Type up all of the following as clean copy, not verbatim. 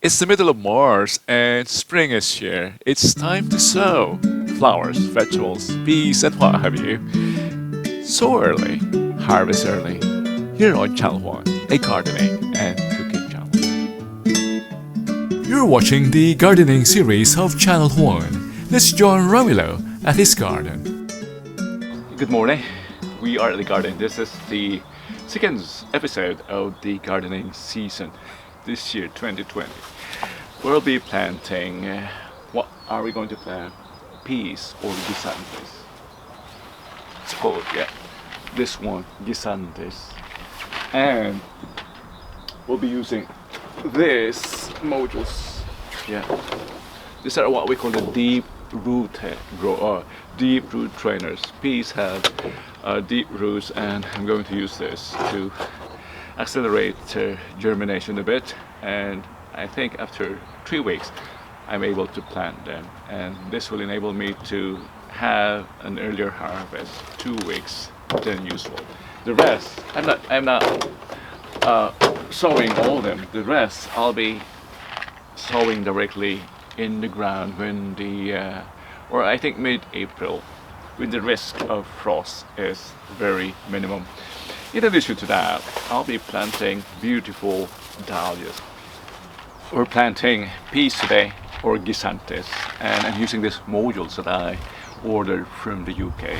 It's the middle of March and spring is here. It's time to sow flowers, vegetables, peas, and what have you. Sow early, harvest early. Here on Channel 1, a gardening and cooking channel. You're watching the gardening series of Channel 1. Let's join Romilo at his garden. Good morning. We are at the garden. This is the second episode of the gardening season this year, 2020. We'll be planting, what are we going to plant? Peas or guisantes. It's called, yeah, this one, guisantes. And we'll be using these modules. Yeah, these are what we call the deep root trainers. Peas have deep roots, and I'm going to use this to accelerate germination a bit. And I think after 3 weeks I'm able to plant them, and this will enable me to have an earlier harvest 2 weeks than usual. The rest I'm not sowing all of them. The rest I'll be sowing directly in the ground when or I think mid-April, when the risk of frost is very minimum. In addition to that, I'll be planting beautiful dahlias. We're planting peas today, or guisantes, and I'm using these modules that I ordered from the UK.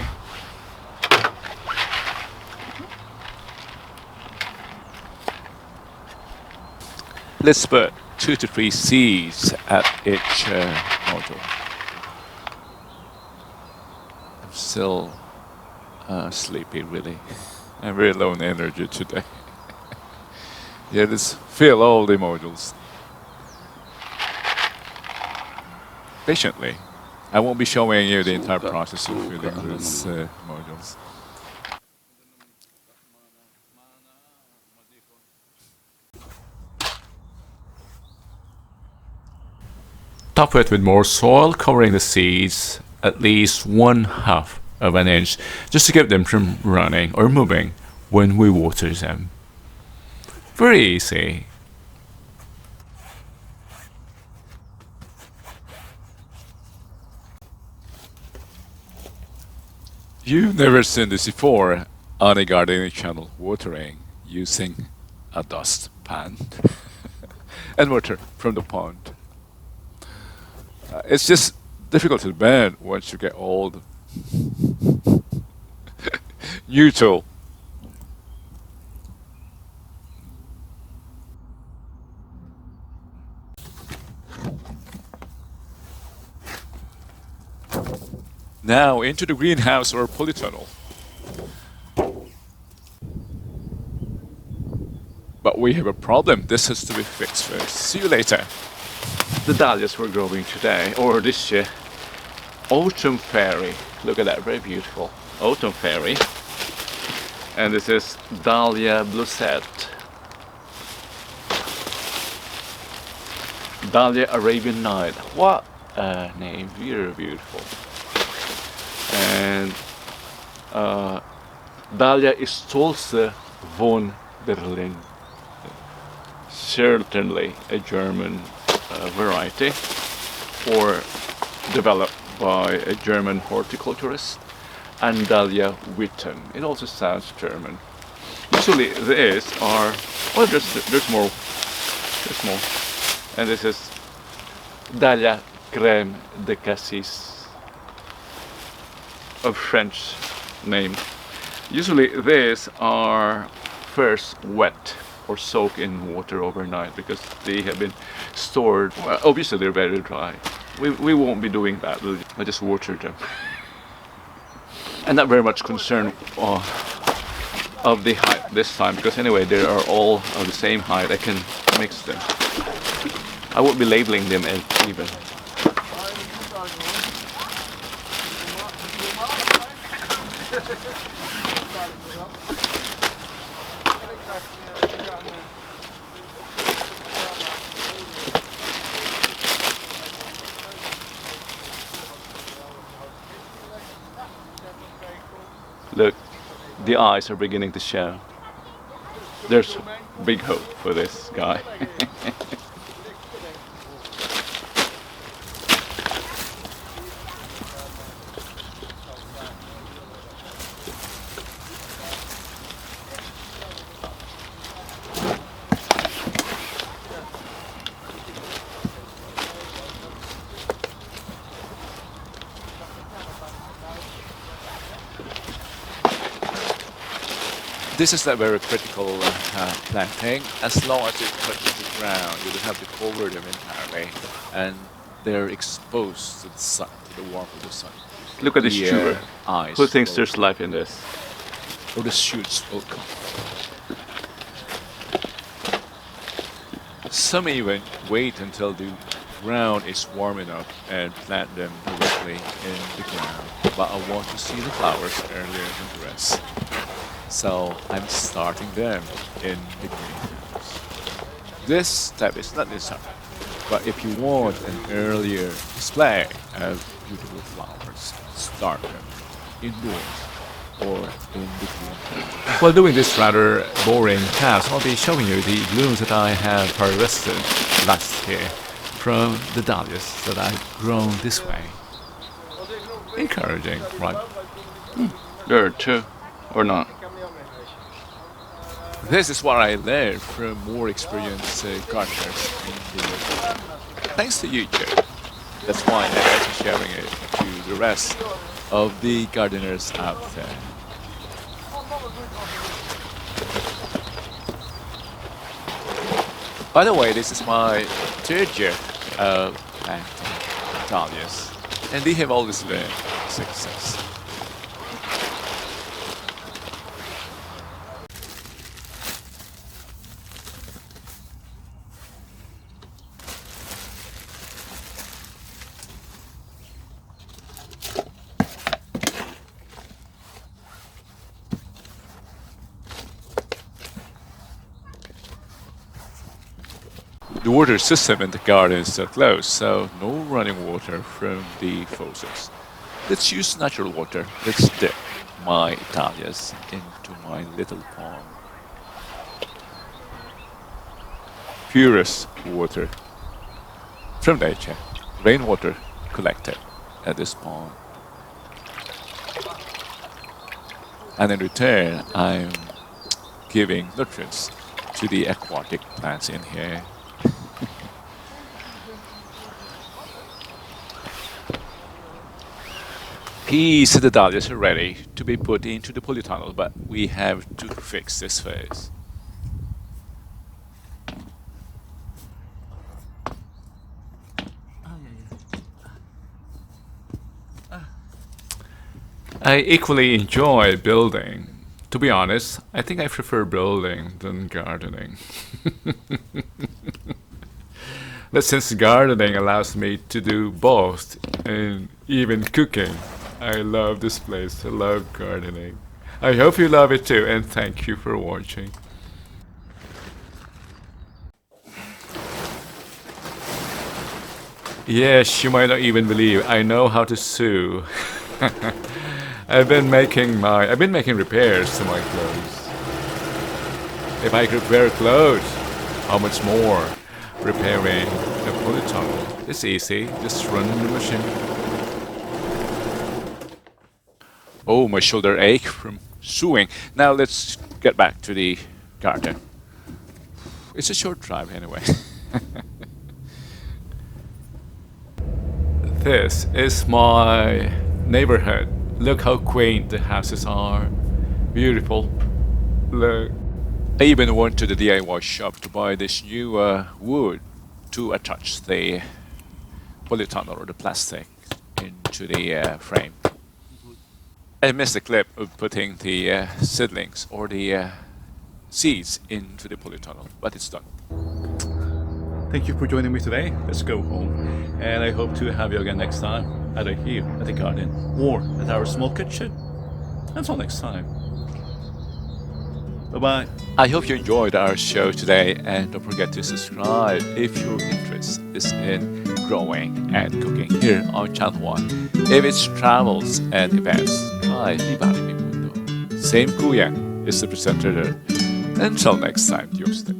Let's put 2 to 3 seeds at each module. I'm still sleepy, really. I'm very low in energy today. Yeah, let's fill all the modules. Patiently. I won't be showing you the entire process of filling these modules. Top it with more soil, covering the seeds at least 1/2 of an inch, just to keep them from running or moving when we water them. Very easy. You've never seen this before on a gardening channel, watering using a dustpan and water from the pond. It's just difficult to bend once you get old. Neutral. Now into the greenhouse or polytunnel. But we have a problem. This has to be fixed first. See you later. The dahlias we're growing today, or this year, Autumn Fairy. Look at that, very beautiful. Autumn Fairy. And this is Dahlia Blusette. Dahlia Arabian Night. What a name, very beautiful. And Dahlia is Stolze von Berlin. Certainly a German variety, or developed by a German horticulturist, and Dahlia Witten. It also sounds German. Usually these are, oh, there's more, and this is Dahlia Crème de Cassis, a French name. Usually these are first wet or soak in water overnight because they have been stored. Well, obviously they're very dry. We won't be doing that. I just water them. I'm not very much concerned of the height this time, because anyway they are all of the same height. I can mix them. I won't be labeling them even. Look, the eyes are beginning to show. There's big hope for this guy. This is a very critical planting. As long as it touches the ground, you will have to cover them entirely, and they're exposed to the sun, to the warmth of the sun. Look at this The tuber. ice Who thinks will, there's life in this? or the shoots will come. Some even wait until the ground is warm enough and plant them directly in the ground. But I want to see the flowers earlier than the rest. So I'm starting them in the greenhouse. This step is not necessary, but if you want an earlier display of beautiful flowers, start them indoors or in the greenhouse. While doing this rather boring task, I'll be showing you the blooms that I have harvested last year from the dahlias that I've grown this way. Encouraging, right? There are two, or not. This is what I learned from more experienced gardeners in the world. Thanks to YouTube. That's why I'm also sharing it to the rest of the gardeners out there. By the way, this is my third year of planting dahlias, and they have always been a success. The water system in the garden is still closed, so no running water from the faucets. Let's use natural water. Let's dip my dahlias into my little pond. Purest water from nature. Rainwater collected at this pond. And in return, I'm giving nutrients to the aquatic plants in here. Piece of the dahlias are ready to be put into the polytunnel, but we have to fix this phase. I equally enjoy building. To be honest, I think I prefer building than gardening. But since gardening allows me to do both and even cooking, I love this place. I love gardening. I hope you love it too, and thank you for watching. Yes, you might not even believe I know how to sew. I've been making repairs to my clothes. If I could repair clothes, how much more repairing a polytunnel? It's easy, just run the machine. Oh, my shoulder ache from sewing. Now let's get back to the garden. It's a short drive anyway. This is my neighborhood. Look how quaint the houses are. Beautiful. Look. I even went to the DIY shop to buy this new wood to attach the polytunnel or the plastic into the frame. I missed the clip of putting the seedlings or the seeds into the polytunnel, but it's done. Thank you for joining me today. Let's go home. And I hope to have you again next time, either here at the garden or at our small kitchen. Until next time. Bye-bye. I hope you enjoyed our show today, and don't forget to subscribe if your interest is in growing and cooking here on Channel 1. If it's travels and events, try Ibari Mundo. Same Kuya is the presenter there. Until next time, Dios te